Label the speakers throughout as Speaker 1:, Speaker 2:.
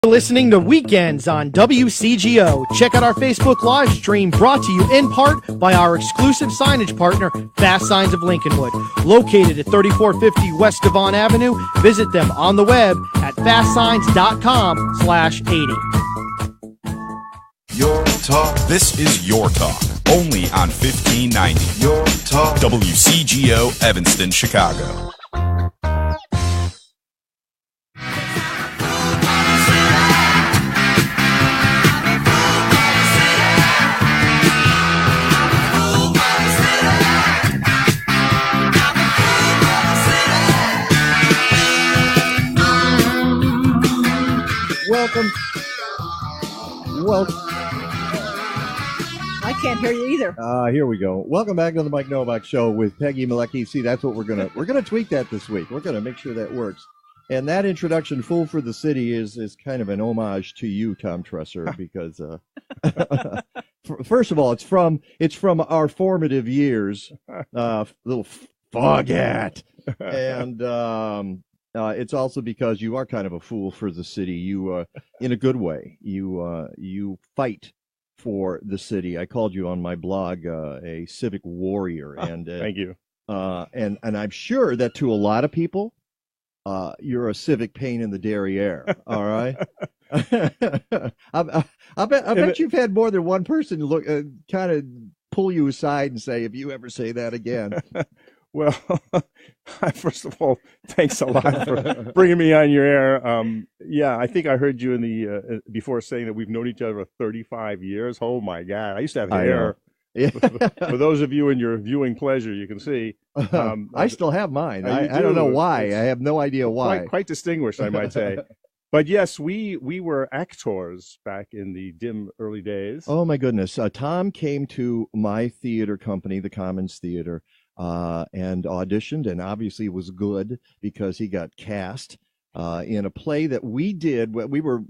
Speaker 1: Listening to Weekends on WCGO. Check out our Facebook live stream, brought to you in part by our exclusive signage partner, Fast Signs of Lincolnwood. Located at 3450 West Devon Avenue, visit them on the web at fastsigns.com/80.
Speaker 2: Your talk. This is Your Talk, only on 1590. Your Talk. WCGO, Evanston, Chicago.
Speaker 3: Welcome.
Speaker 4: I can't hear you either.
Speaker 3: Here we go. Welcome back to the Mike Nowak Show with Peggy Malecki. See, that's what we're gonna tweak that this week. We're gonna make sure that works. And that introduction, "Fool for the City," is kind of an homage to you, Tom Tresser, because first of all, it's from our formative years, little foghat, and it's also because you are kind of a fool for the city. You, in a good way, you fight for the city. I called you on my blog a civic warrior, and
Speaker 5: thank you.
Speaker 3: And I'm sure that to a lot of people, you're a civic pain in the derriere. All right. I bet you've had more than one person look kind of pull you aside and say, "If you ever say that again."
Speaker 5: Well, first of all, thanks a lot for bringing me on your air. Yeah, I think I heard you in the before saying that we've known each other for 35 years. Oh my God, I used to have hair. Yeah. For those of you in your viewing pleasure, you can see.
Speaker 3: I still have mine. I don't know why. I have no idea why.
Speaker 5: Quite distinguished, I might say. But yes, we were actors back in the dim early days.
Speaker 3: Oh my goodness. Tom came to my theater company, the Commons Theater, and auditioned, and obviously was good because he got cast in a play that we did. We were,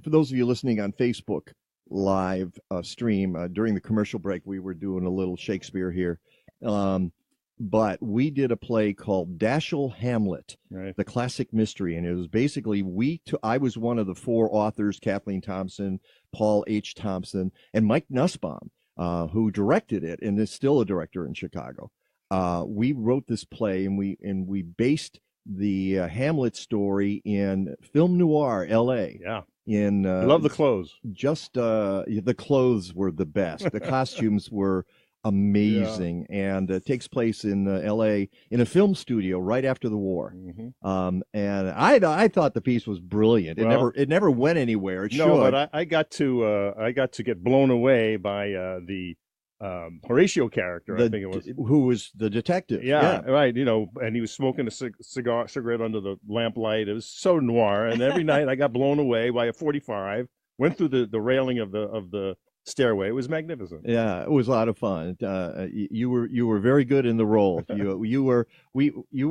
Speaker 3: for those of you listening on Facebook live stream, during the commercial break, we were doing a little Shakespeare here. But we did a play called Dashiell Hamlet, right, the classic mystery. And it was basically, I was one of the four authors, Kathleen Thompson, Paul H. Thompson, and Mike Nussbaum, who directed it and is still a director in Chicago. We wrote this play, and we based the Hamlet story in film noir, L.A.
Speaker 5: Yeah.
Speaker 3: I
Speaker 5: love the clothes.
Speaker 3: Just the clothes were the best. The costumes were amazing, yeah. And it takes place in L.A. in a film studio right after the war. Mm-hmm. And I thought the piece was brilliant. It never went anywhere.
Speaker 5: But I got to get blown away by the Horatio character, I think it was,
Speaker 3: who was the detective.
Speaker 5: Yeah, right. And he was smoking a cigarette under the lamplight. It was so noir. And every night I got blown away by a 45. Went through the railing of the stairway. It was magnificent.
Speaker 3: Yeah, it was a lot of fun. You were very good in the role. You were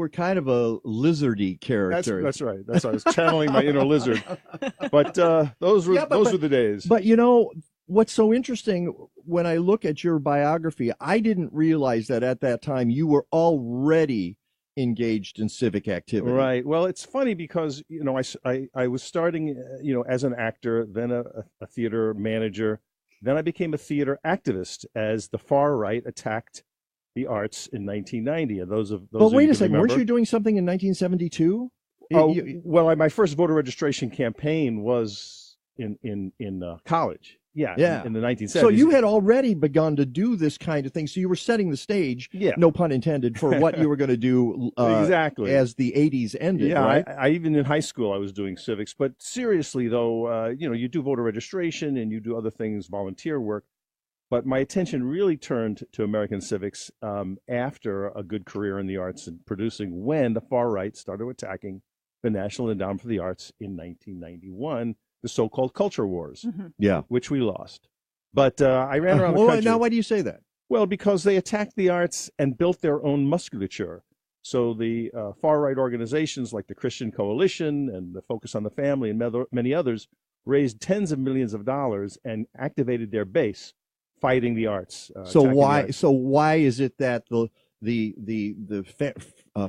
Speaker 3: kind of a lizardy character.
Speaker 5: That's right. I was channeling my inner lizard. But those were the days.
Speaker 3: But what's so interesting, when I look at your biography, I didn't realize that at that time you were already engaged in civic activity.
Speaker 5: Right. Well, it's funny because, I was starting, as an actor, then a theater manager. Then I became a theater activist as the far right attacked the arts in 1990. And
Speaker 3: But wait a second, weren't you doing something in 1972?
Speaker 5: Well, my first voter registration campaign was in college. Yeah. In the 1970s.
Speaker 3: So you had already begun to do this kind of thing. So you were setting the stage, no pun intended, for what you were going to do
Speaker 5: exactly
Speaker 3: as the 80s ended.
Speaker 5: Yeah,
Speaker 3: right?
Speaker 5: I even in high school I was doing civics. But seriously, though, you do voter registration and you do other things, volunteer work. But my attention really turned to American civics after a good career in the arts and producing, when the far right started attacking the National Endowment for the Arts in 1991. The so-called culture wars, which we lost. But I ran around the country.
Speaker 3: Now, why do you say that?
Speaker 5: Well, because they attacked the arts and built their own musculature. So the far-right organizations like the Christian Coalition and the Focus on the Family and many others raised tens of millions of dollars and activated their base fighting the arts.
Speaker 3: So why is it that the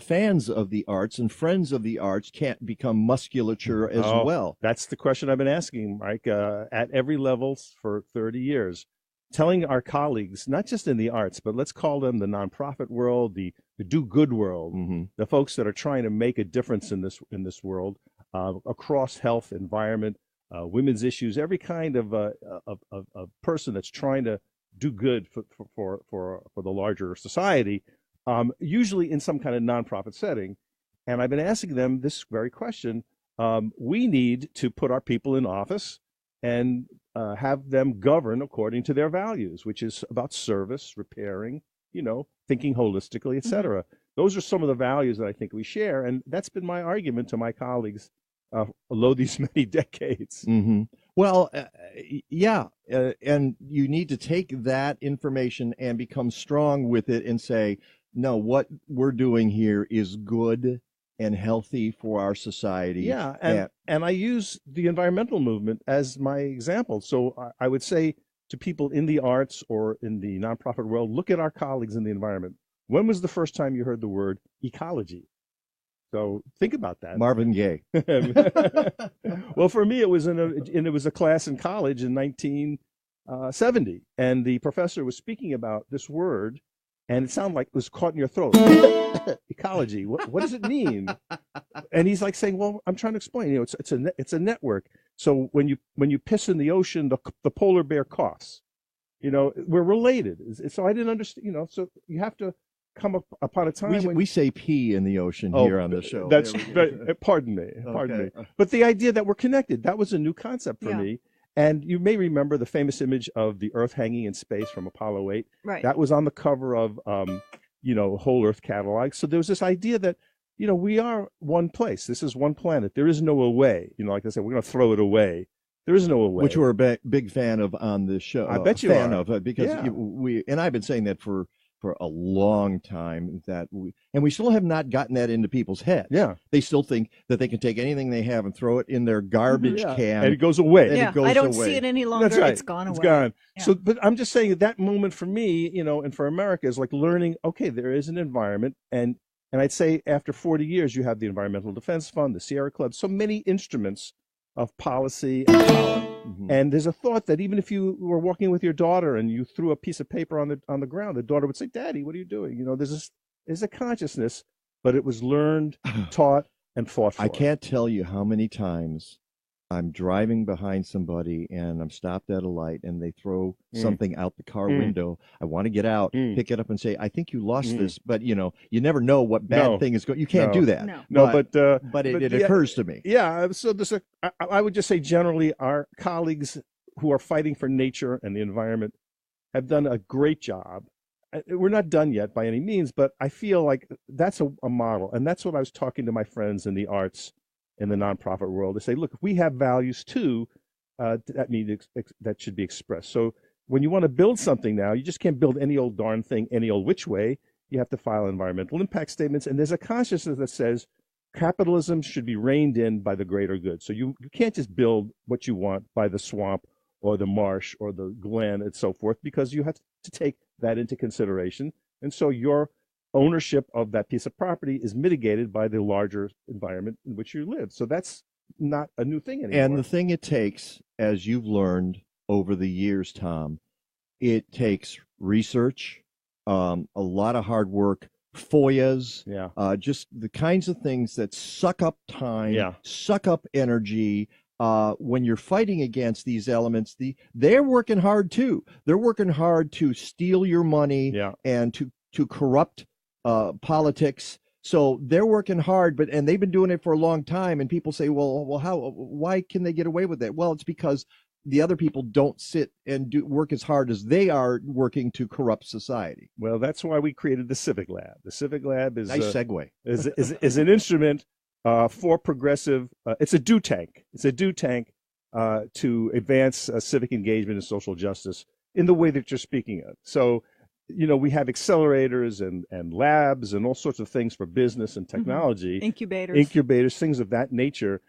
Speaker 3: fans of the arts and friends of the arts can't become musculature as well?
Speaker 5: That's the question I've been asking, Mike, at every level for 30 years. Telling our colleagues, not just in the arts, but let's call them the nonprofit world, the do-good world, the folks that are trying to make a difference in this world, across health, environment, women's issues, every kind of person that's trying to do good for the larger society, usually in some kind of nonprofit setting. And I've been asking them this very question. We need to put our people in office and have them govern according to their values, which is about service, repairing, thinking holistically, et cetera. Those are some of the values that I think we share. And that's been my argument to my colleagues below these many decades.
Speaker 3: Well, yeah, and you need to take that information and become strong with it and say, no, what we're doing here is good and healthy for our society.
Speaker 5: Yeah, and I use the environmental movement as my example. So I would say to people in the arts or in the nonprofit world, look at our colleagues in the environment. When was the first time you heard the word ecology? So think about that.
Speaker 3: Marvin Gaye.
Speaker 5: Well, for me, it was a class in college in 1970, and the professor was speaking about this word, and it sounded like it was caught in your throat. Ecology. What does it mean? And he's like saying, "Well, I'm trying to explain. It's a network. So when you piss in the ocean, the polar bear coughs. We're related. So I didn't understand. So you have to come upon a time when
Speaker 3: we say pee in the ocean here on the show.
Speaker 5: That's pardon me. But the idea that we're connected, that was a new concept for me. And you may remember the famous image of the Earth hanging in space from Apollo 8.
Speaker 4: Right.
Speaker 5: That was on the cover of Whole Earth catalog. So there was this idea that we are one place. This is one planet. There is no away. Like I said, we're going to throw it away. There is no away.
Speaker 3: Which we're a big fan of on this show.
Speaker 5: I bet you
Speaker 3: are.
Speaker 5: Of
Speaker 3: because and I've been saying that for a long time, that we still have not gotten that into people's heads.
Speaker 5: Yeah.
Speaker 3: They still think that they can take anything they have and throw it in their garbage can.
Speaker 5: And it goes away.
Speaker 4: I don't see it any longer.
Speaker 5: That's right.
Speaker 4: It's gone away.
Speaker 5: It's gone.
Speaker 4: Yeah.
Speaker 5: So, but I'm just saying that moment for me, and for America is like learning, okay, there is an environment. And I'd say after 40 years, you have the Environmental Defense Fund, the Sierra Club, so many instruments of policy and power. And there's a thought that even if you were walking with your daughter and you threw a piece of paper on the ground, the daughter would say, "Daddy, what are you doing?" There's a consciousness, but it was learned, taught, and fought for.
Speaker 3: I can't tell you how many times I'm driving behind somebody and I'm stopped at a light and they throw something out the car window. I want to get out, pick it up and say, "I think you lost this," but you never know what bad thing is going. You can't do that. But it occurs to me.
Speaker 5: Yeah. So I would just say generally our colleagues who are fighting for nature and the environment have done a great job. We're not done yet by any means, but I feel like that's a model. And that's what I was talking to my friends in the arts in the nonprofit world to say, look, if we have values too, that should be expressed. So when you want to build something now, you just can't build any old darn thing any old which way. You have to file environmental impact statements. And there's a consciousness that says capitalism should be reined in by the greater good. So you can't just build what you want by the swamp or the marsh or the glen and so forth, because you have to take that into consideration. And so your ownership of that piece of property is mitigated by the larger environment in which you live. So that's not a new thing anymore.
Speaker 3: And the thing it takes, as you've learned over the years, Tom, it takes research, a lot of hard work, FOIAs, just the kinds of things that suck up time, suck up energy. When you're fighting against these elements, they're working hard too. They're working hard to steal your money and to corrupt politics. So they're working hard, and they've been doing it for a long time. And people say, well, why can they get away with it? Well, it's because the other people don't sit and work as hard as they are working to corrupt society.
Speaker 5: Well, that's why we created the Civic Lab. The Civic Lab is
Speaker 3: nice segue.
Speaker 5: is an instrument for progressive. It's a do tank. It's a do tank to advance civic engagement and social justice in the way that you're speaking of. So, we have accelerators and labs and all sorts of things for business and technology. Incubators, things of that nature.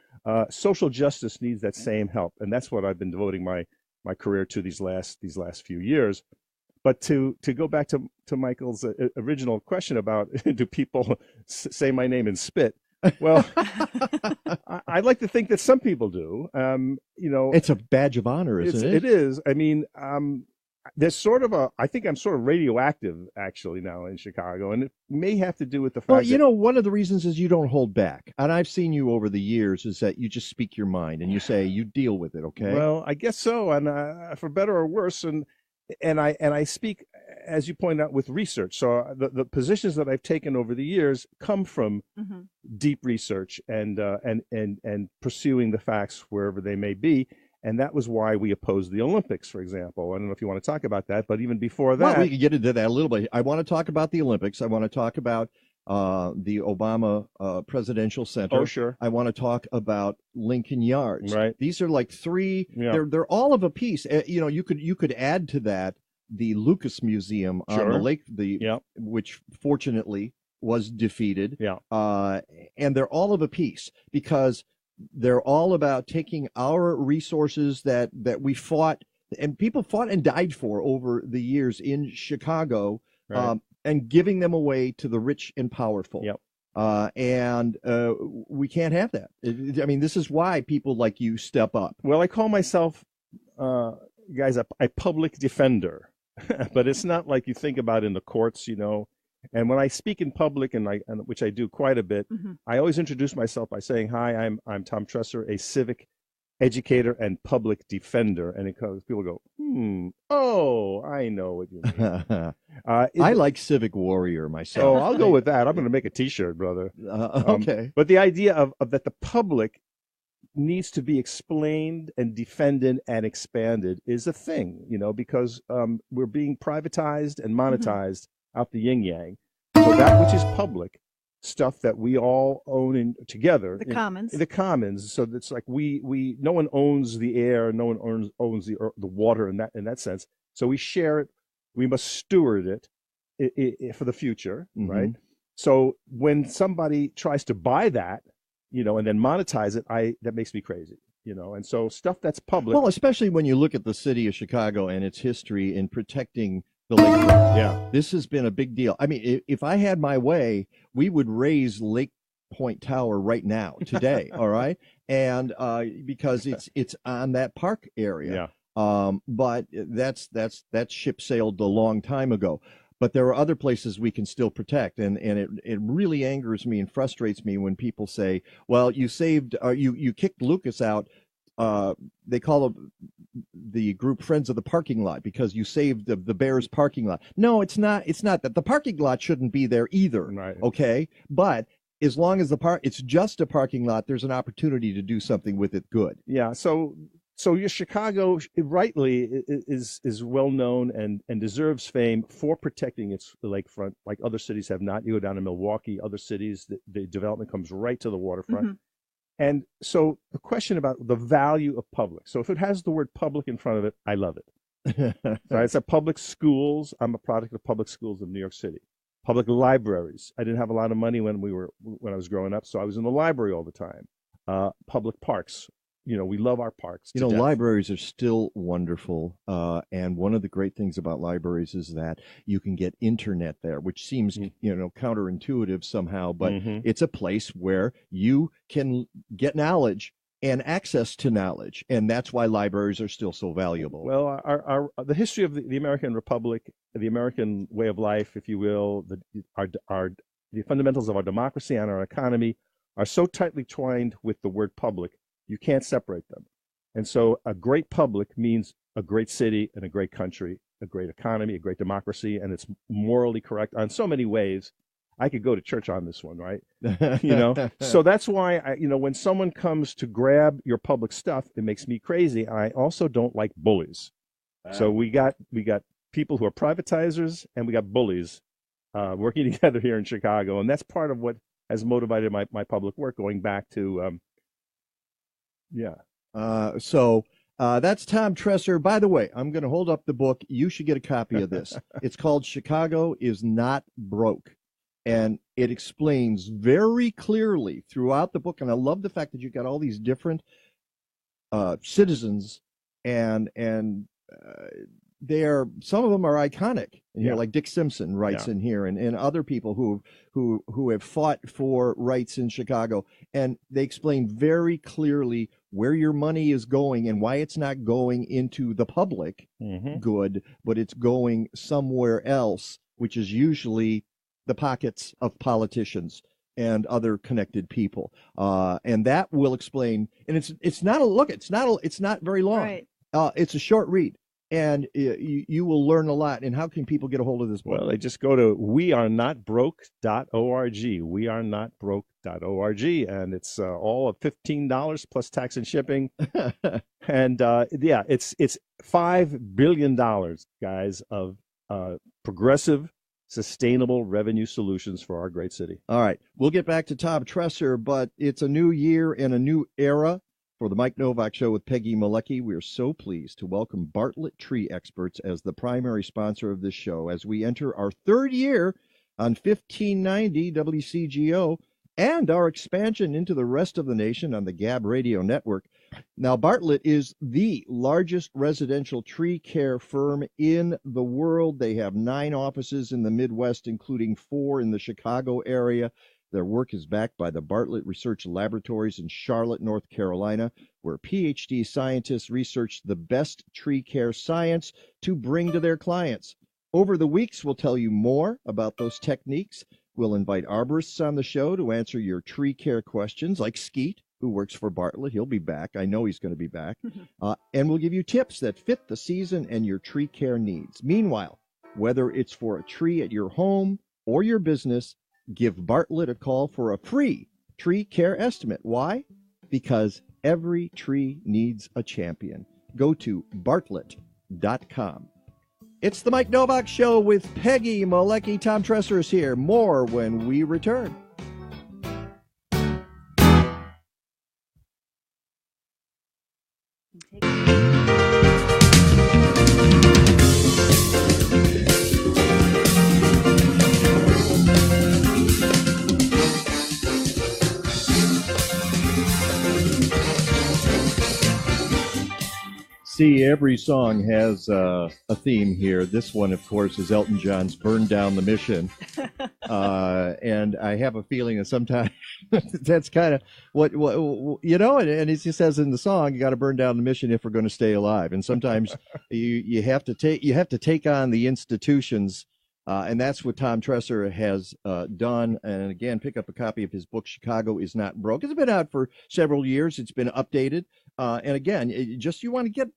Speaker 5: Social justice needs that same help, and that's what I've been devoting my career to these last few years. But to go back to Michael's original question about do people say my name and spit? Well, I'd like to think that some people do.
Speaker 3: It's a badge of honor, isn't it?
Speaker 5: It is. I mean, there's sort of I think I'm sort of radioactive actually now in Chicago, and it may have to do with the fact
Speaker 3: one of the reasons is you don't hold back. And I've seen you over the years is that you just speak your mind and you say you deal with it, okay?
Speaker 5: Well, I guess so, and for better or worse, and I speak, as you point out, with research. So the positions that I've taken over the years come from deep research and pursuing the facts wherever they may be. And that was why we opposed the Olympics, for example. I don't know if you want to talk about that, but even before that,
Speaker 3: well, we can get into that a little bit. I want to talk about the Olympics. I want to talk about the Obama Presidential Center.
Speaker 5: Oh, sure.
Speaker 3: I want to talk about Lincoln Yards.
Speaker 5: Right.
Speaker 3: These are like three.
Speaker 5: Yeah.
Speaker 3: They're all of a piece. You could add to that the Lucas Museum on the lake, which fortunately was defeated.
Speaker 5: Yeah.
Speaker 3: And they're all of a piece because they're all about taking our resources that we fought and people fought and died for over the years in Chicago.
Speaker 5: Right.
Speaker 3: And giving them away to the rich and powerful.
Speaker 5: Yep.
Speaker 3: And we can't have that. I mean, this is why people like you step up.
Speaker 5: Well, I call myself, guys, a public defender, but it's not like you think about in the courts, And when I speak in public, and which I do quite a bit, I always introduce myself by saying, "Hi, I'm Tom Tresser, a civic educator and public defender." And people go, oh, I know what you mean.
Speaker 3: I like civic warrior myself.
Speaker 5: Oh, I'll go with that. I'm going to make a T-shirt, brother.
Speaker 3: Okay.
Speaker 5: But the idea of that the public needs to be explained and defended and expanded is a thing, because we're being privatized and monetized out the yin-yang. So that which is public, stuff that we all own together.
Speaker 4: The commons.
Speaker 5: The commons. So it's like no one owns the air, no one owns the water in that sense. So we share it. We must steward it for the future, right? So when somebody tries to buy that, and then monetize it, that makes me crazy, And so stuff that's public.
Speaker 3: Well, especially when you look at the city of Chicago and its history in protecting the lakefront.
Speaker 5: Yeah.
Speaker 3: This has been a big deal. I mean, if I had my way, we would raise Lake Point Tower right now, today, all right? And because it's on that park area.
Speaker 5: Yeah.
Speaker 3: But that ship sailed a long time ago. But there are other places we can still protect, and it really angers me and frustrates me when people say, "Well, you saved, you kicked Lucas out." They call it the group Friends of the Parking Lot because you saved the Bears parking lot. No, it's not. It's not that. The parking lot shouldn't be there either. Right. Okay, but as long as it's just a parking lot, there's an opportunity to do something with it good.
Speaker 5: Yeah. So your Chicago rightly is well known and deserves fame for protecting its lakefront, like other cities have not. You go down to Milwaukee, other cities, the development comes right to the waterfront. And so the question about the value of public. So if it has the word public in front of it, I love it. So it's at public schools. I'm a product of public schools of New York City. Public libraries. I didn't have a lot of money when I was growing up, so I was in the library all the time. Public parks. We love our parks.
Speaker 3: Libraries are still wonderful. And one of the great things about libraries is that you can get internet there, which seems, counterintuitive somehow, but it's a place where you can get knowledge and access to knowledge. And that's why libraries are still so valuable.
Speaker 5: Well, the history of the American Republic, the American way of life, if you will, the fundamentals of our democracy and our economy are so tightly twined with the word public. You can't separate them. And so a great public means a great city and a great country, a great economy, a great democracy, and it's morally correct on so many ways. I could go to church on this one, right? So that's why when someone comes to grab your public stuff, it makes me crazy. I also don't like bullies. So we got people who are privatizers and we got bullies working together here in Chicago, and that's part of what has motivated my public work going back to
Speaker 3: So that's Tom Tresser. By the way, I'm going to hold up the book. You should get a copy of this. It's called Chicago is Not Broke. And it explains very clearly throughout the book. And I love the fact that you've got all these different citizens and some of them are iconic. And
Speaker 5: Yeah.
Speaker 3: like Dick Simpson writes in here, and other people who have fought for rights in Chicago, and they explain very clearly where your money is going and why it's not going into the public good, but it's going somewhere else, which is usually the pockets of politicians and other connected people. And that will explain. And it's not very long.
Speaker 4: Right.
Speaker 3: It's a short read. And you will learn a lot. And how can people get a hold of this book?
Speaker 5: Well, they just go to wearenotbroke.org, wearenotbroke.org, and it's all of $15 plus tax and shipping. And it's $5 billion, guys, of progressive, sustainable revenue solutions for our great city.
Speaker 3: All right. We'll get back to Tom Tresser, but it's a new year and a new era. For the Mike Nowak Show with Peggy Malecki, we are so pleased to welcome Bartlett Tree Experts as the primary sponsor of this show as we enter our third year on 1590 WCGO and our expansion into the rest of the nation on the Gab Radio Network. Now, Bartlett is the largest residential tree care firm in the world. They have 9 offices in the Midwest, including 4 in the Chicago area. Their work is backed by the Bartlett Research Laboratories in Charlotte, North Carolina, where PhD scientists research the best tree care science to bring to their clients. Over the weeks, we'll tell you more about those techniques. We'll invite arborists on the show to answer your tree care questions, like Skeet, who works for Bartlett. He'll be back. I know he's going to be back. And we'll give you tips that fit the season and your tree care needs. Meanwhile, whether it's for a tree at your home or your business, give Bartlett a call for a free tree care estimate. Why? Because every tree needs a champion. Go to bartlett.com. It's the Mike Nowak Show with Peggy Malecki. Tom Tresser is here. More when we return. See, every song has a theme here. This one, of course, is Elton John's Burn Down the Mission. And I have a feeling that sometimes that's kind of what you know, and he says in the song, you got to burn down the mission if we're going to stay alive. And sometimes you have to take on the institutions. And that's what Tom Tresser has done. And again, pick up a copy of his book, Chicago is Not Broke. It's been out for several years. It's been updated. And again, you want to get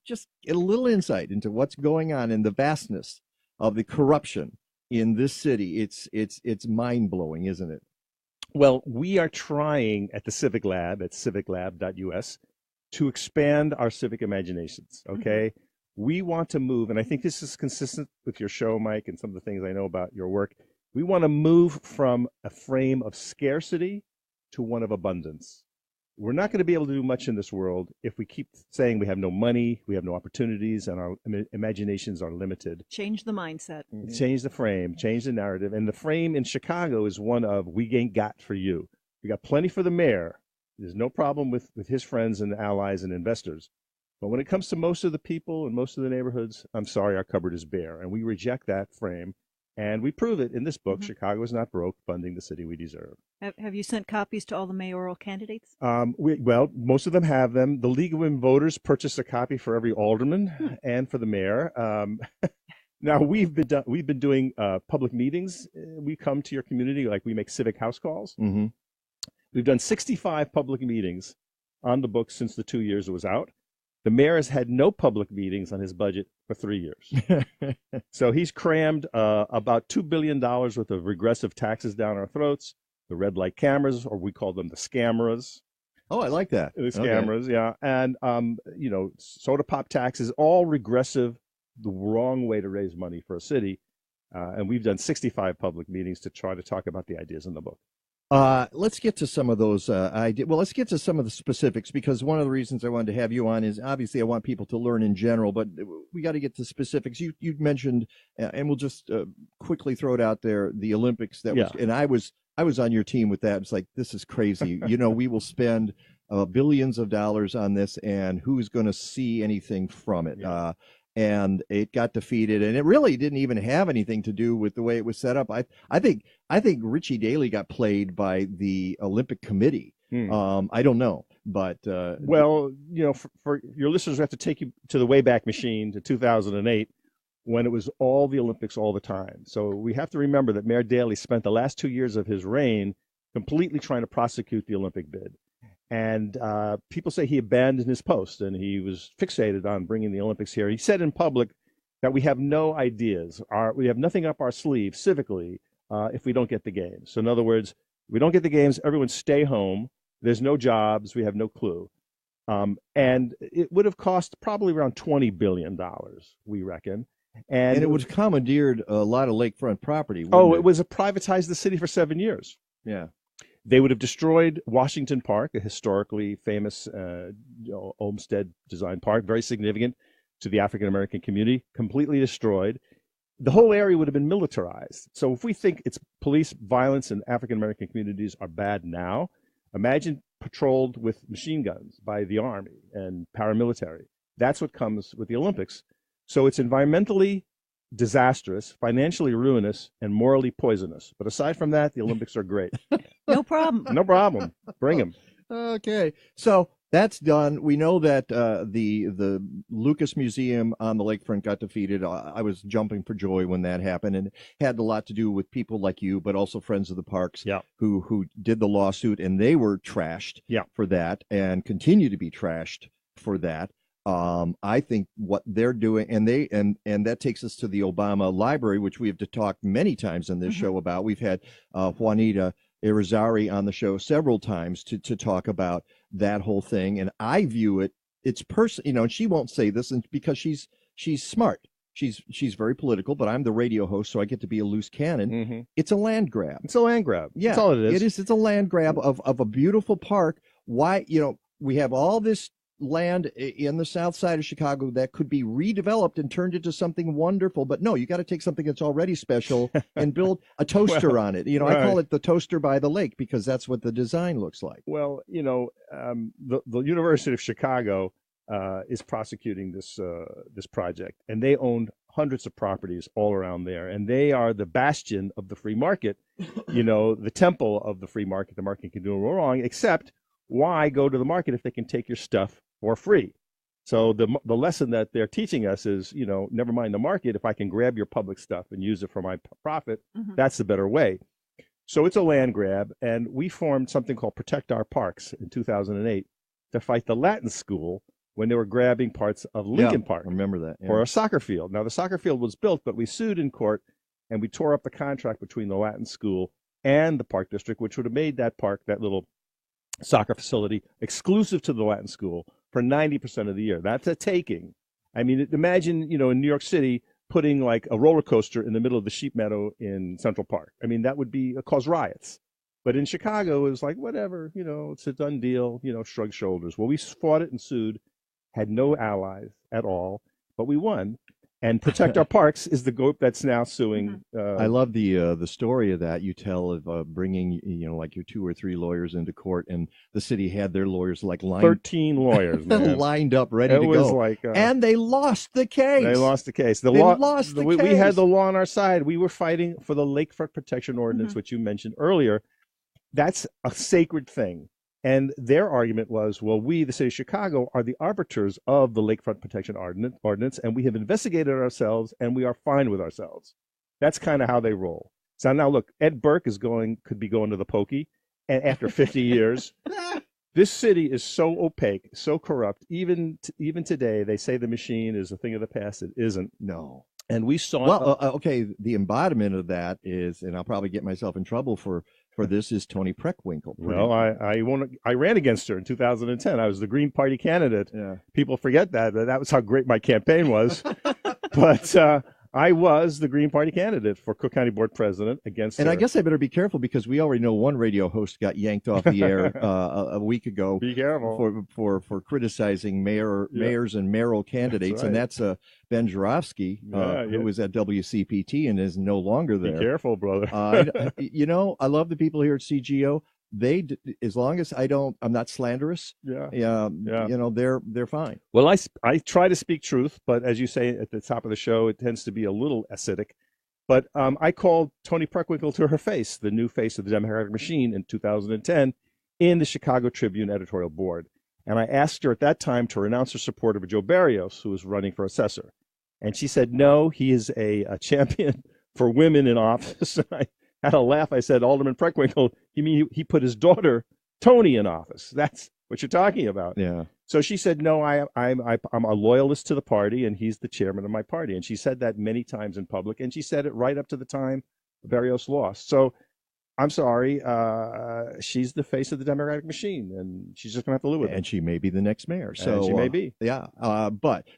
Speaker 3: a little insight into what's going on in the vastness of the corruption in this city. It's mind-blowing, isn't it?
Speaker 5: Well, we are trying at the Civic Lab, at civiclab.us, to expand our civic imaginations, okay? We want to move, and I think this is consistent with your show, Mike, and some of the things I know about your work. We want to move from a frame of scarcity to one of abundance. We're not going to be able to do much in this world if we keep saying we have no money, we have no opportunities, and our imaginations are limited.
Speaker 4: Change the mindset.
Speaker 5: Change the frame, change the narrative. And the frame in Chicago is one of, we ain't got for you. We got plenty for the mayor. There's no problem with his friends and allies and investors. But when it comes to most of the people and most of the neighborhoods, I'm sorry, our cupboard is bare. And we reject that frame. And we prove it in this book, Chicago is Not Broke, Funding the City We Deserve.
Speaker 4: Have you sent copies to all the mayoral candidates?
Speaker 5: Well, most of them have them. The League of Women Voters purchased a copy for every alderman and for the mayor. Now, we've been doing public meetings. We come to your community, like we make civic house calls. We've done 65 public meetings on the book since the 2 years it was out. The mayor has had no public meetings on his budget for 3 years. So he's crammed about $2 billion worth of regressive taxes down our throats, the red light cameras, or we call them the scameras.
Speaker 3: Oh, I like that.
Speaker 5: The scameras, yeah. And, soda pop taxes, all regressive, the wrong way to raise money for a city. And we've done 65 public meetings to try to talk about the ideas in the book.
Speaker 3: Let's get to some of those ideas. Well, let's get to some of the specifics, because one of the reasons I wanted to have you on is obviously I want people to learn in general, but we got to get to specifics. You mentioned, and we'll just quickly throw it out there, the Olympics. And I was on your team with that. It's like, this is crazy. We will spend billions of dollars on this, and who's going to see anything from it? and it got defeated, and it really didn't even have anything to do with the way it was set up. I think Richie Daley got played by the Olympic Committee. I don't know, but
Speaker 5: well, for your listeners, we have to take you to the Wayback Machine to 2008, when it was all the Olympics all the time. So we have to remember that Mayor Daley spent the last 2 years of his reign completely trying to prosecute the Olympic bid. And people say he abandoned his post and he was fixated on bringing the Olympics here. He said in public that we have no ideas, we have nothing up our sleeve civically if we don't get the games. So in other words, we don't get the games, everyone stay home. There's no jobs. We have no clue. And it would have cost probably around $20 billion, we reckon. And
Speaker 3: it was commandeered a lot of lakefront property.
Speaker 5: Oh, it was privatized the city for 7 years.
Speaker 3: Yeah.
Speaker 5: They would have destroyed Washington Park, a historically famous Olmsted design park, very significant to the African-American community, completely destroyed. The whole area would have been militarized. So if we think it's police violence in African-American communities are bad now, imagine patrolled with machine guns by the Army and paramilitary. That's what comes with the Olympics. So it's environmentally disastrous, financially ruinous, and morally poisonous. But aside from that, the Olympics are great.
Speaker 4: No problem.
Speaker 5: No problem. Bring them.
Speaker 3: Okay, so that's done. We know that the Lucas Museum on the lakefront got defeated. I was jumping for joy when that happened, and it had a lot to do with people like you, but also Friends of the Parks, who did the lawsuit, and they were trashed for that, and continue to be trashed for that. I think what they're doing, and that takes us to the Obama Library, which we have talked many times in this show about. We've had Juanita Irizarry on the show several times to talk about that whole thing, and I view it's personal, and she won't say this, and because she's smart, she's very political, but I'm the radio host, so I get to be a loose cannon. It's a land grab.
Speaker 5: It's a land grab.
Speaker 3: Yeah,
Speaker 5: that's all it is.
Speaker 3: It is. It's a land grab of a beautiful park. Why, we have all this land in the south side of Chicago that could be redeveloped and turned into something wonderful, but no, you got to take something that's already special and build a toaster on it. I call it the toaster by the lake because that's what the design looks like.
Speaker 5: Well, the University of Chicago is prosecuting this project, and they owned hundreds of properties all around there, and they are the bastion of the free market, the temple of the free market. The market can do no wrong, except why go to the market if they can take your stuff for free? So the lesson that they're teaching us is, never mind the market. If I can grab your public stuff and use it for my profit, that's the better way. So it's a land grab, and we formed something called Protect Our Parks in 2008 to fight the Latin School when they were grabbing parts of Lincoln Park.
Speaker 3: I remember that.
Speaker 5: For a soccer field. Now, the soccer field was built, but we sued in court, and we tore up the contract between the Latin School and the Park District, which would have made that park, that little soccer facility, exclusive to the Latin School for 90% of the year. That's a taking. I mean, imagine, in New York City, putting like a roller coaster in the middle of the sheep meadow in Central Park. I mean, that would cause riots. But in Chicago, it was like, whatever, it's a done deal, shrug shoulders. Well, we fought it and sued, had no allies at all, but we won. And Protect Our Parks is the group that's now suing.
Speaker 3: I love the story of that you tell of bringing like your 2 or 3 lawyers into court, and the city had their lawyers like
Speaker 5: 13 lawyers, man.
Speaker 3: lined up, ready to go.
Speaker 5: It was like,
Speaker 3: and they lost the case.
Speaker 5: They lost the case. We had the law on our side. We were fighting for the Lakefront Protection Ordinance, which you mentioned earlier. That's a sacred thing. And their argument was, well, we, the city of Chicago, are the arbiters of the Lakefront Protection Ordinance, and we have investigated ourselves, and we are fine with ourselves. That's kind of how they roll. So now, look, Ed Burke could be going to the pokey, and after 50 years, this city is so opaque, so corrupt. Even today, they say the machine is a thing of the past. It isn't.
Speaker 3: No.
Speaker 5: And we saw.
Speaker 3: Well, okay. The embodiment of that is, and I'll probably get myself in trouble for this, is Toni Preckwinkle.
Speaker 5: Well, I ran against her in 2010. I was the Green Party candidate.
Speaker 3: Yeah.
Speaker 5: People forget that was how great my campaign was. But I was the Green Party candidate for Cook County Board President against
Speaker 3: and
Speaker 5: her.
Speaker 3: I guess I better be careful because we already know one radio host got yanked off the air a week ago.
Speaker 5: Be careful
Speaker 3: for criticizing mayors and mayoral candidates, and that's Ben Jarofsky, who was at WCPT and is no longer there.
Speaker 5: Be careful, brother.
Speaker 3: I love the people here at CGO. as long as I'm not slanderous.
Speaker 5: Yeah.
Speaker 3: They're fine.
Speaker 5: Well, I try to speak truth, but as you say at the top of the show, it tends to be a little acidic. But I called Toni Preckwinkle to her face, the new face of the Democratic machine in 2010, in the Chicago Tribune editorial board. And I asked her at that time to renounce her support of Joe Barrios, who was running for assessor. And she said, no, he is a champion for women in office. And I had a laugh. I said, Alderman Preckwinkle, you mean he put his daughter, Toni, in office? That's what you're talking about.
Speaker 3: Yeah.
Speaker 5: So she said, no, I'm a loyalist to the party, and he's the chairman of my party. And she said that many times in public, and she said it right up to the time Barrios lost. So I'm sorry, she's the face of the Democratic machine, and she's just going to have to live with it.
Speaker 3: And she may be the next mayor. So
Speaker 5: and she may be.
Speaker 3: Yeah.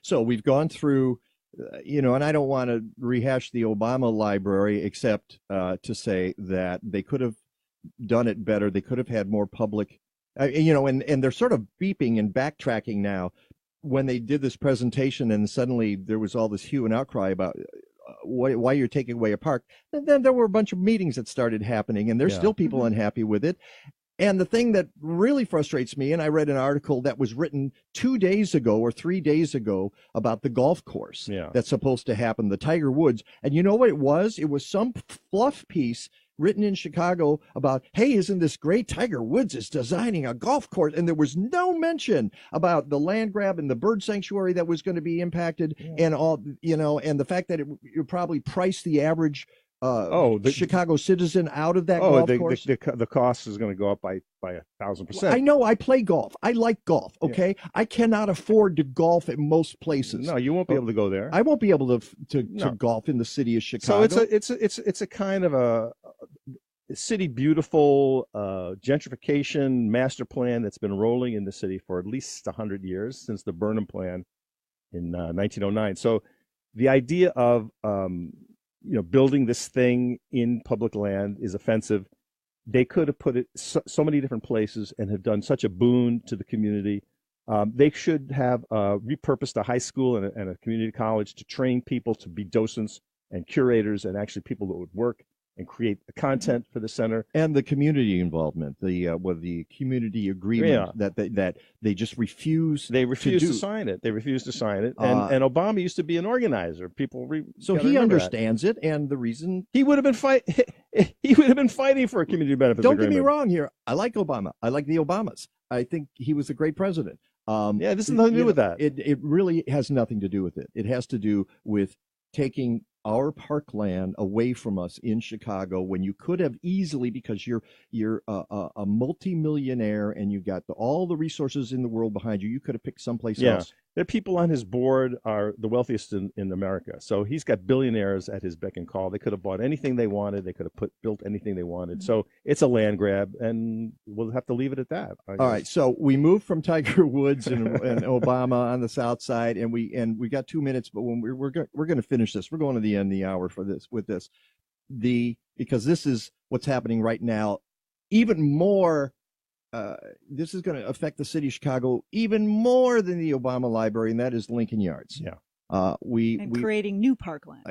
Speaker 3: So we've gone through, and I don't want to rehash the Obama library, except to say that they could have done it better. They could have had more public. And they're sort of beeping and backtracking now. When they did this presentation and suddenly there was all this hue and outcry about why you're taking away a park, and then there were a bunch of meetings that started happening, and there's still people unhappy with it. And the thing that really frustrates me, and I read an article that was written 2 days ago or 3 days ago about the golf course that's supposed to happen, the Tiger Woods. And you know what it was? It was some fluff piece written in Chicago about, hey, isn't this great? Tiger Woods is designing a golf course. And there was no mention about the land grab and the bird sanctuary that was going to be impacted and all, and the fact that it probably priced the average Chicago citizen out of that golf course.
Speaker 5: The cost is going to go up by 1,000%.
Speaker 3: I know. I play golf. I like golf. Okay, I cannot afford to golf at most places.
Speaker 5: No, you won't be able to go there.
Speaker 3: I won't be able to golf in the city of Chicago.
Speaker 5: So it's a kind of a city beautiful gentrification master plan that's been rolling in the city for at least 100 years, since the Burnham Plan in 1909. So the idea of building this thing in public land is offensive. They could have put it so many different places and have done such a boon to the community. They should have repurposed a high school and a community college to train people to be docents and curators, and actually people that would work and create the content for the center.
Speaker 3: And the community involvement, the community agreement that they just refuse.
Speaker 5: They refuse to sign it. They refuse to sign it. And Obama used to be an organizer.
Speaker 3: So he understands it, and the reason
Speaker 5: he would have been he would have been fighting for a community benefits agreement.
Speaker 3: Don't get me wrong here. I like Obama. I like the Obamas. I think he was a great president.
Speaker 5: This has nothing to do with that.
Speaker 3: It really has nothing to do with it. It has to do with taking our parkland away from us in Chicago, when you could have easily, because you're a multimillionaire and you've got all the resources in the world behind you, you could have picked someplace else.
Speaker 5: The people on his board are the wealthiest in America. So he's got billionaires at his beck and call. They could have bought anything they wanted. They could have built anything they wanted. So it's a land grab, and we'll have to leave it at that.
Speaker 3: All right. So we moved from Tiger Woods and Obama on the South Side, and we got 2 minutes, but when we're going to finish this, we're going to the end of the hour because this is what's happening right now. Even more. This is going to affect the city of Chicago even more than the Obama Library, and that is Lincoln Yards.
Speaker 4: Creating new parkland.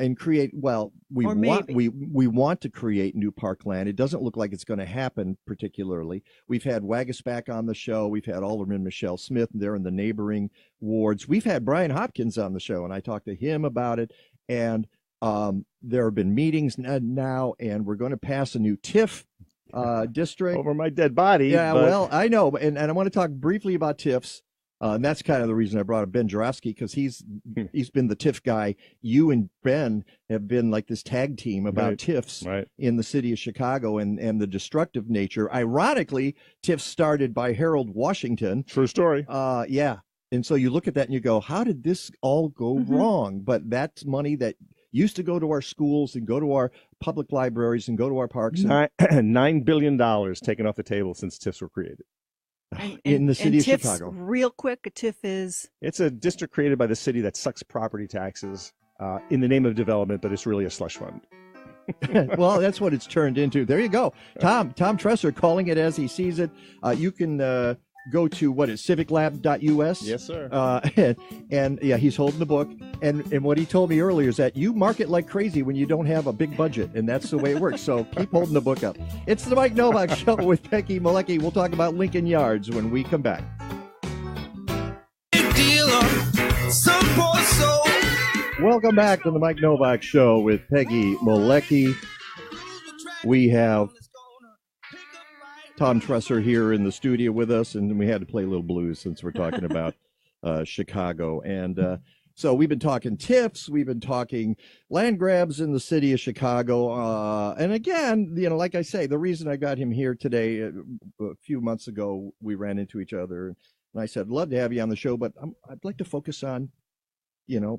Speaker 3: We want to create new parkland. It doesn't look like it's going to happen particularly. We've had Wagasback on the show. We've had Alderman Michelle Smith. They're in the neighboring wards. We've had Brian Hopkins on the show, and I talked to him about it. And there have been meetings now, and we're going to pass a new TIF district
Speaker 5: over my dead body.
Speaker 3: Well, I know, and I want to talk briefly about TIFs, and that's kind of the reason I brought up Ben Jarofsky, because he's been the TIF guy. You and Ben have been like this tag team about TIFs in the city of Chicago and the destructive nature. Ironically, TIFs started by Harold Washington.
Speaker 5: True story.
Speaker 3: And so you look at that and you go, how did this all go wrong? But that's money that used to go to our schools and go to our public libraries and go to our parks.
Speaker 5: $9 billion taken off the table since TIFs were created.
Speaker 3: In the city of
Speaker 4: TIFs,
Speaker 3: Chicago.
Speaker 4: Real quick, a TIF is?
Speaker 5: It's a district created by the city that sucks property taxes in the name of development, but it's really a slush fund.
Speaker 3: Well, that's what it's turned into. There you go. Tom Tresser calling it as he sees it. You can go to civiclab.us.
Speaker 5: Yes, sir.
Speaker 3: And he's holding the book. And what he told me earlier is that you market like crazy when you don't have a big budget, and that's the way it works. So keep holding the book up. It's the Mike Nowak Show with Peggy Malecki. We'll talk about Lincoln Yards when we come back. Welcome back to the Mike Nowak Show with Peggy Malecki. We have Tom Tresser here in the studio with us, and we had to play a little blues since we're talking about Chicago. And so we've been talking TIFs, we've been talking land grabs in the city of Chicago. And again, like I say, the reason I got him here today, a few months ago, we ran into each other, and I said, I'd love to have you on the show, but I'd like to focus on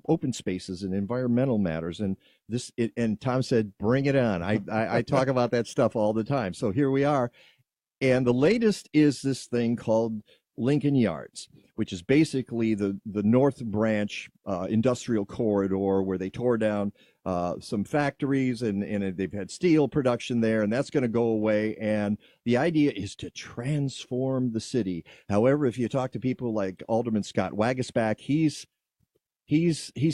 Speaker 3: open spaces and environmental matters. And and Tom said, bring it on. I talk about that stuff all the time. So here we are. And the latest is this thing called Lincoln Yards, which is basically the North Branch industrial corridor where they tore down some factories and they've had steel production there, and that's going to go away. And the idea is to transform the city. However, if you talk to people like Alderman Scott Wagasback, he's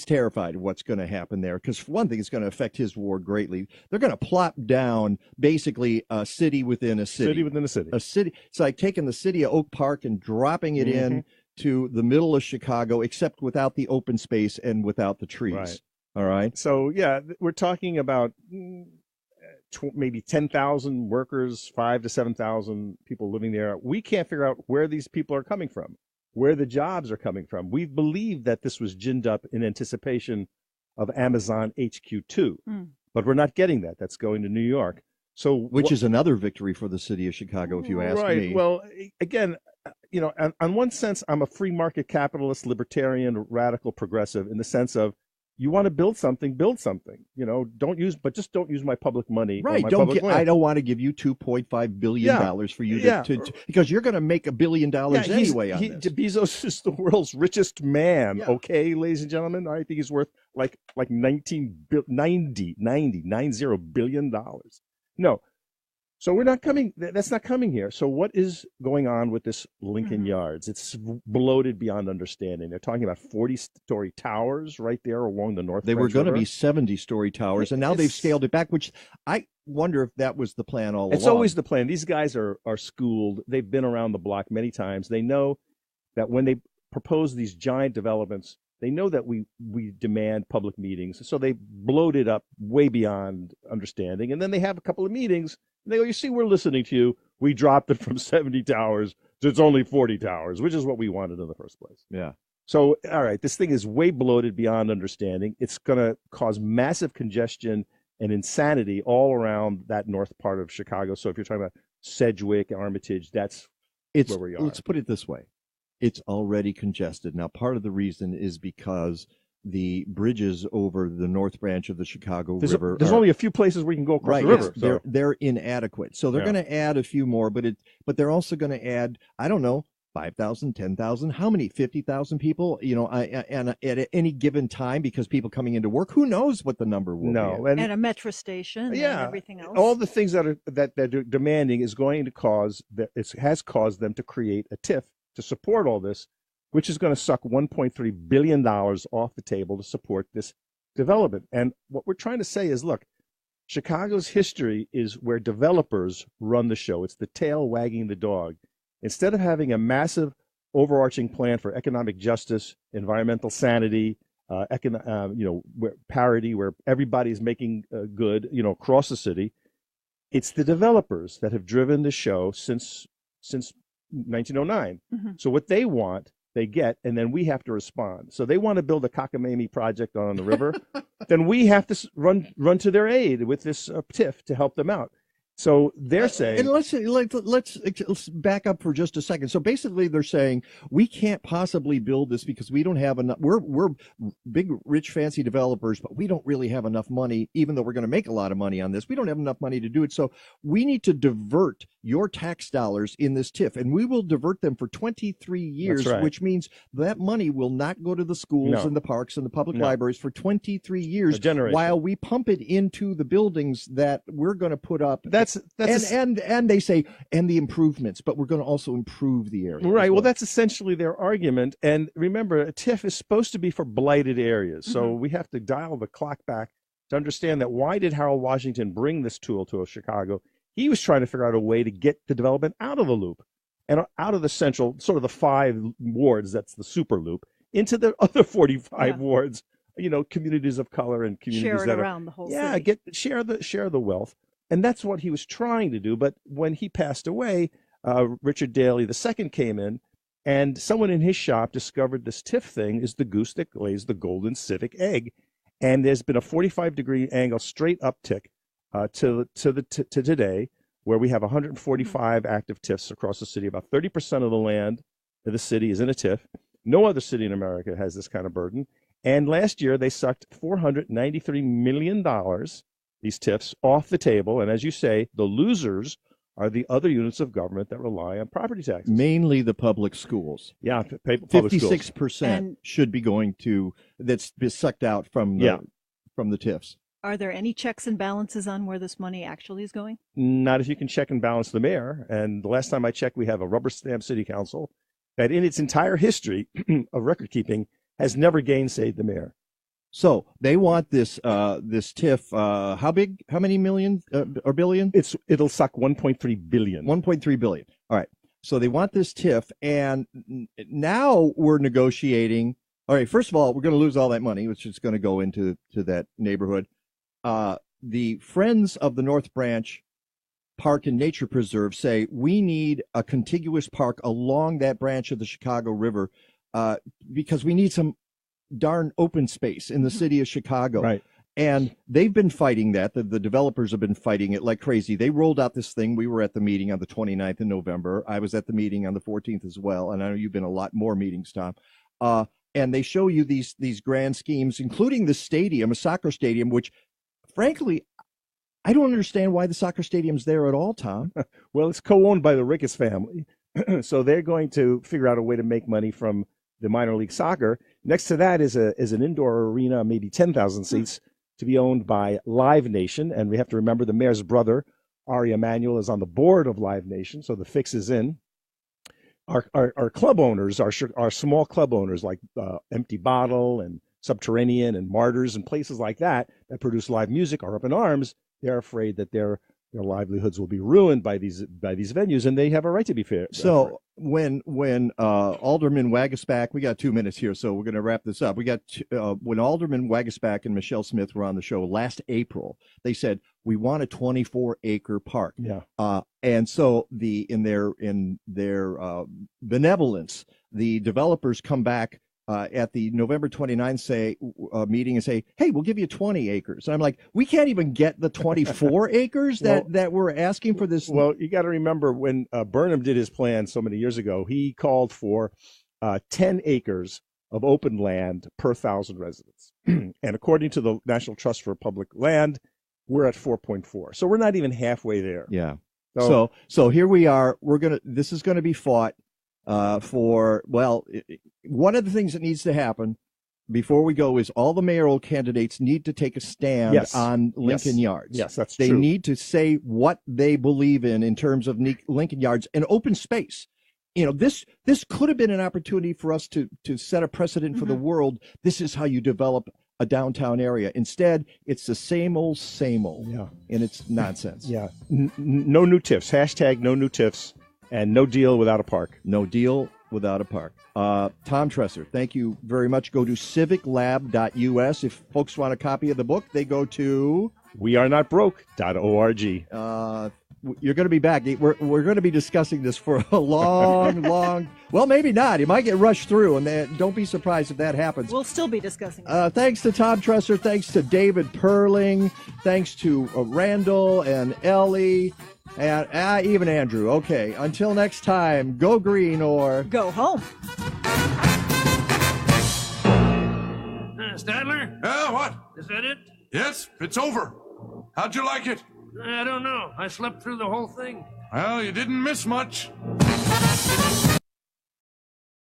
Speaker 3: terrified of what's going to happen there, because for one thing, it's going to affect his ward greatly. They're going to plop down basically a city within a city.
Speaker 5: City within a city.
Speaker 3: A city. It's like taking the city of Oak Park and dropping it in to the middle of Chicago, except without the open space and without the trees.
Speaker 5: Right.
Speaker 3: All right.
Speaker 5: So, yeah, we're talking about maybe 10,000 workers, 5,000 to 7,000 people living there. We can't figure out where these people are coming from, where the jobs are coming from. We believed that this was ginned up in anticipation of Amazon HQ2, but we're not getting that. That's going to New York. So,
Speaker 3: which is another victory for the city of Chicago, if you ask me.
Speaker 5: Right. Well, again, on one sense, I'm a free market capitalist, libertarian, radical progressive, in the sense of, you want to build something, don't use my public money.
Speaker 3: Right. I don't want to give you $2.5 billion for you to because you're going to make $1 billion anyway on this.
Speaker 5: Bezos is the world's richest man. Yeah. Okay, ladies and gentlemen, I think he's worth like $90 billion. No. So we're not coming. That's not coming here. So what is going on with this Lincoln Yards? It's bloated beyond understanding. They're talking about 40-story towers right there along the North.
Speaker 3: They were going to be 70-story towers, and now they've scaled it back. Which I wonder if that was the plan all along.
Speaker 5: It's always the plan. These guys are schooled. They've been around the block many times. They know that when they propose these giant developments, they know that we demand public meetings. So they bloat it up way beyond understanding, and then they have a couple of meetings. They go, you see, we're listening to you. We dropped it from 70 towers to it's only 40 towers, which is what we wanted in the first place.
Speaker 3: Yeah.
Speaker 5: So, all right, this thing is way bloated beyond understanding. It's going to cause massive congestion and insanity all around that north part of Chicago. So if you're talking about Sedgwick, Armitage, that's where we are.
Speaker 3: Let's put it this way. It's already congested. Now, part of the reason is because the bridges over the North Branch of the Chicago River.
Speaker 5: There's only a few places where you can go across the river.
Speaker 3: Yes, they're inadequate. So they're going to add a few more, but they're also going to add, I don't know, 5,000, 10,000, how many? 50,000 people, and at any given time, because people coming into work, who knows what the number will be.
Speaker 4: And a metro station and everything else.
Speaker 5: All the things that they're demanding is going to has caused them to create a TIF to support all this, which is going to suck $1.3 billion off the table to support this development. And what we're trying to say is, look, Chicago's history is where developers run the show. It's the tail wagging the dog. Instead of having a massive overarching plan for economic justice, environmental sanity, parity, where everybody's making good, across the city, it's the developers that have driven the show since 1909. So what they want, they get, and then we have to respond. So they want to build a cockamamie project on the river, then we have to run to their aid with this TIF to help them out. So they're saying,
Speaker 3: and let's back up for just a second. So basically, they're saying we can't possibly build this because we don't have enough. We're big, rich, fancy developers, but we don't really have enough money. Even though we're going to make a lot of money on this, we don't have enough money to do it. So we need to divert your tax dollars in this TIF, and we will divert them for 23 years,
Speaker 5: That's right.
Speaker 3: which means that money will not go to the schools and the parks and the public libraries for 23 years, while we pump it into the buildings that we're going to put up. And they say, and the improvements, but we're going to also improve the area.
Speaker 5: Right. Well, that's essentially their argument. And remember, a TIF is supposed to be for blighted areas. So we have to dial the clock back to understand that why did Harold Washington bring this tool to Chicago? He was trying to figure out a way to get the development out of the loop and out of the central, sort of the 5 wards, that's the super loop, into the other 45 wards, communities of color and communities
Speaker 4: share it around the whole city.
Speaker 5: Share the wealth. And that's what he was trying to do. But when he passed away, Richard Daley II came in, and someone in his shop discovered this TIF thing is the goose that lays the golden civic egg. And there's been a 45-degree angle straight uptick to today, where we have 145 active TIFs across the city. About 30% of the land of the city is in a TIF. No other city in America has this kind of burden. And last year, they sucked $493 million, these TIFs, off the table. And as you say, the losers are the other units of government that rely on property taxes.
Speaker 3: Mainly the public schools.
Speaker 5: Yeah, public
Speaker 3: 56% should be going to, that's been sucked out from the TIFs.
Speaker 4: Are there any checks and balances on where this money actually is going?
Speaker 5: Not if you can check and balance the mayor. And the last time I checked, we have a rubber stamp city council that in its entire history of record keeping has never gainsayed the mayor.
Speaker 3: So they want this TIF. How big? How many million or billion?
Speaker 5: It'll suck 1.3 billion.
Speaker 3: 1.3 billion. All right. So they want this TIF, and now we're negotiating. All right. First of all, we're going to lose all that money, which is going to go into that neighborhood. The Friends of the North Branch Park and Nature Preserve say we need a contiguous park along that branch of the Chicago River because we need some darn open space in the city of Chicago.
Speaker 5: Right.
Speaker 3: And they've been fighting that. The developers have been fighting it like crazy. They rolled out this thing. We were at the meeting on the 29th of November. I was at the meeting on the 14th as well. And I know you've been a lot more meetings, Tom. And they show you these grand schemes, including the stadium, a soccer stadium, which, frankly, I don't understand why the soccer stadium's there at all, Tom.
Speaker 5: Well, it's co-owned by the Ricketts family. So they're going to figure out a way to make money from the minor league soccer. Next to that is an indoor arena, maybe 10,000 seats, to be owned by Live Nation. And we have to remember the mayor's brother, Ari Emanuel, is on the board of Live Nation, so the fix is in. Our club owners, our small club owners like Empty Bottle and Subterranean and Martyrs and places like that produce live music are up in arms. They're afraid that their livelihoods will be ruined by these venues, and they have a right to be fair.
Speaker 3: So when Alderman Wagasback, we got 2 minutes here, so we're going to wrap this up. We got when Alderman Wagasback and Michelle Smith were on the show last April, they said we want a 24-acre park.
Speaker 5: Yeah.
Speaker 3: And so in their benevolence, the developers come back at the November 29th meeting and say, hey, we'll give you 20 acres. And I'm like, we can't even get the 24 acres that we're asking for this.
Speaker 5: Well, you got to remember when Burnham did his plan so many years ago, he called for 10 acres of open land per 1,000 residents. And according to the National Trust for Public Land, we're at 4.4. So we're not even halfway there.
Speaker 3: Yeah. So here we are. This is going to be fought. One of the things that needs to happen before we go is all the mayoral candidates need to take a stand on Lincoln Yards.
Speaker 5: Yes, that's
Speaker 3: true. They
Speaker 5: true.
Speaker 3: need to say what they believe in terms of Lincoln Yards and open space. This could have been an opportunity for us to set a precedent for the world. This is how you develop a downtown area. Instead, it's the same old.
Speaker 5: Yeah.
Speaker 3: And it's nonsense.
Speaker 5: Yeah. No new TIFs. Hashtag no new TIFs. And no deal without a park.
Speaker 3: No deal without a park. Tom Tresser, thank you very much. Go to civiclab.us. If folks want a copy of the book, they go to
Speaker 5: wearenotbroke.org.
Speaker 3: You're going to be back. We're going to be discussing this for a long, well, maybe not. It might get rushed through, and don't be surprised if that happens.
Speaker 4: We'll still be discussing it.
Speaker 3: Thanks to Tom Tresser. Thanks to David Perling. Thanks to Randall and Ellie. And even Andrew. Okay, until next time, go green or
Speaker 4: go home.
Speaker 6: Stadler?
Speaker 7: What?
Speaker 6: Is that it?
Speaker 7: Yes, it's over. How'd you like it?
Speaker 6: I don't know. I slept through the whole thing.
Speaker 7: Well, you didn't miss much.